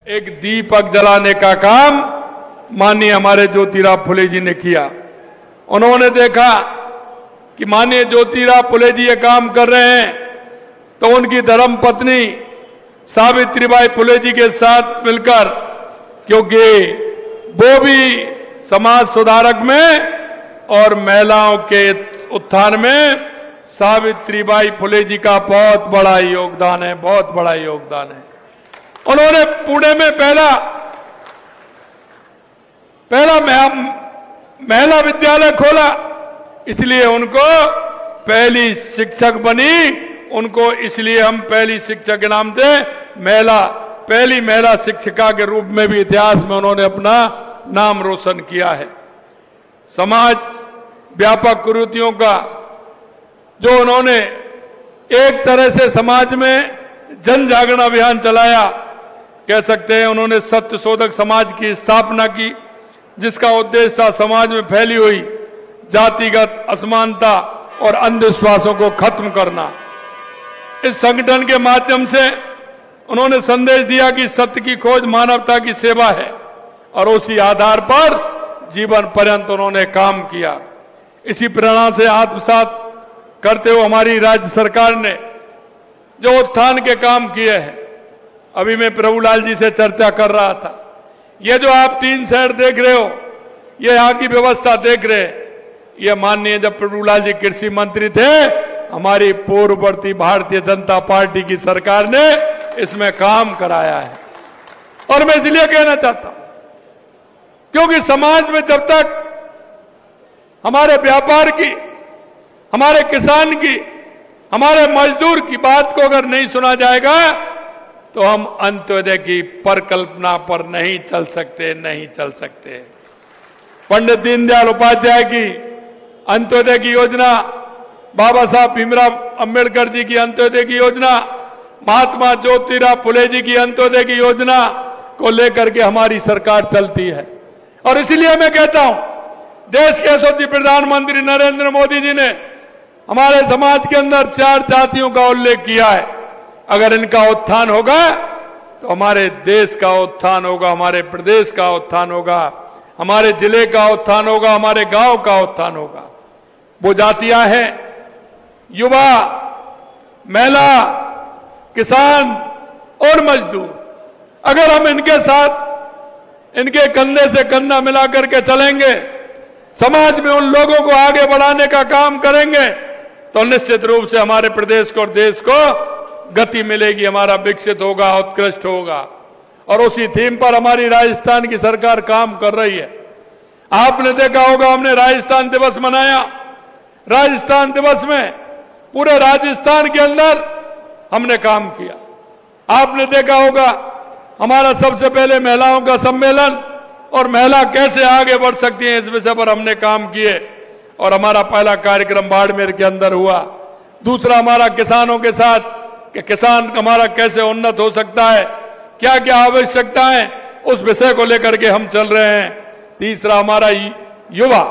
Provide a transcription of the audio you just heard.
एक दीपक जलाने का काम माननीय हमारे ज्योतिराव फुले जी ने किया। उन्होंने देखा कि माननीय ज्योतिराव फुले जी ये काम कर रहे हैं, तो उनकी धर्म पत्नी सावित्रीबाई फुले जी के साथ मिलकर, क्योंकि वो भी समाज सुधारक में और महिलाओं के उत्थान में सावित्रीबाई फुले जी का बहुत बड़ा योगदान है, बहुत बड़ा योगदान है। उन्होंने पुणे में पहला महिला विद्यालय खोला, इसलिए उनको पहली शिक्षक बनी। उनको इसलिए हम पहली शिक्षक के नाम से पहली महिला शिक्षिका के रूप में भी इतिहास में उन्होंने अपना नाम रोशन किया है। समाज व्यापक कुरीतियों का जो उन्होंने एक तरह से समाज में जन जागरण अभियान चलाया, कह सकते हैं उन्होंने सत्य शोधक समाज की स्थापना की, जिसका उद्देश्य था समाज में फैली हुई जातिगत असमानता और अंधविश्वासों को खत्म करना। इस संगठन के माध्यम से उन्होंने संदेश दिया कि सत्य की खोज मानवता की सेवा है, और उसी आधार पर जीवन पर्यंत उन्होंने काम किया। इसी प्रेरणा से आत्मसात करते हुए हमारी राज्य सरकार ने जो उत्थान के काम किए हैं, अभी मैं प्रभुलाल जी से चर्चा कर रहा था, ये जो आप 3 शहर देख रहे हो, ये यहाँ की व्यवस्था देख रहे हैं, ये माननीय जब प्रभुलाल जी कृषि मंत्री थे, हमारी पूर्ववर्ती भारतीय जनता पार्टी की सरकार ने इसमें काम कराया है। और मैं इसलिए कहना चाहता हूं क्योंकि समाज में जब तक हमारे व्यापार की, हमारे किसान की, हमारे मजदूर की बात को अगर नहीं सुना जाएगा, तो हम अंत्योदय की परिकल्पना पर नहीं चल सकते। पंडित दीनदयाल उपाध्याय की अंत्योदय की योजना, बाबा साहब भीमराव अंबेडकर जी की अंत्योदय की योजना, महात्मा ज्योतिराव फुले जी की अंत्योदय की योजना को लेकर के हमारी सरकार चलती है। और इसलिए मैं कहता हूं, देश के यशस्वी प्रधानमंत्री नरेंद्र मोदी जी ने हमारे समाज के अंदर 4 जातियों का उल्लेख किया है। अगर इनका उत्थान होगा तो हमारे देश का उत्थान होगा, हमारे प्रदेश का उत्थान होगा, हमारे जिले का उत्थान होगा, हमारे गांव का उत्थान होगा। वो जातियां हैं युवा, महिला, किसान और मजदूर। अगर हम इनके साथ, इनके कंधे से कंधा मिला करके चलेंगे, समाज में उन लोगों को आगे बढ़ाने का काम करेंगे, तो निश्चित रूप से हमारे प्रदेश को और देश को गति मिलेगी, हमारा विकसित होगा, उत्कृष्ट होगा। और उसी थीम पर हमारी राजस्थान की सरकार काम कर रही है। आपने देखा होगा, हमने राजस्थान दिवस मनाया। राजस्थान दिवस में पूरे राजस्थान के अंदर हमने काम किया। आपने देखा होगा, हमारा सबसे पहले महिलाओं का सम्मेलन और महिला कैसे आगे बढ़ सकती है, इस विषय पर हमने काम किए। और हमारा पहला कार्यक्रम बाड़मेर के अंदर हुआ। दूसरा हमारा किसानों के साथ, कि किसान हमारा कैसे उन्नत हो सकता है, क्या क्या आवश्यकता है, उस विषय को लेकर के हम चल रहे हैं। तीसरा हमारा युवा,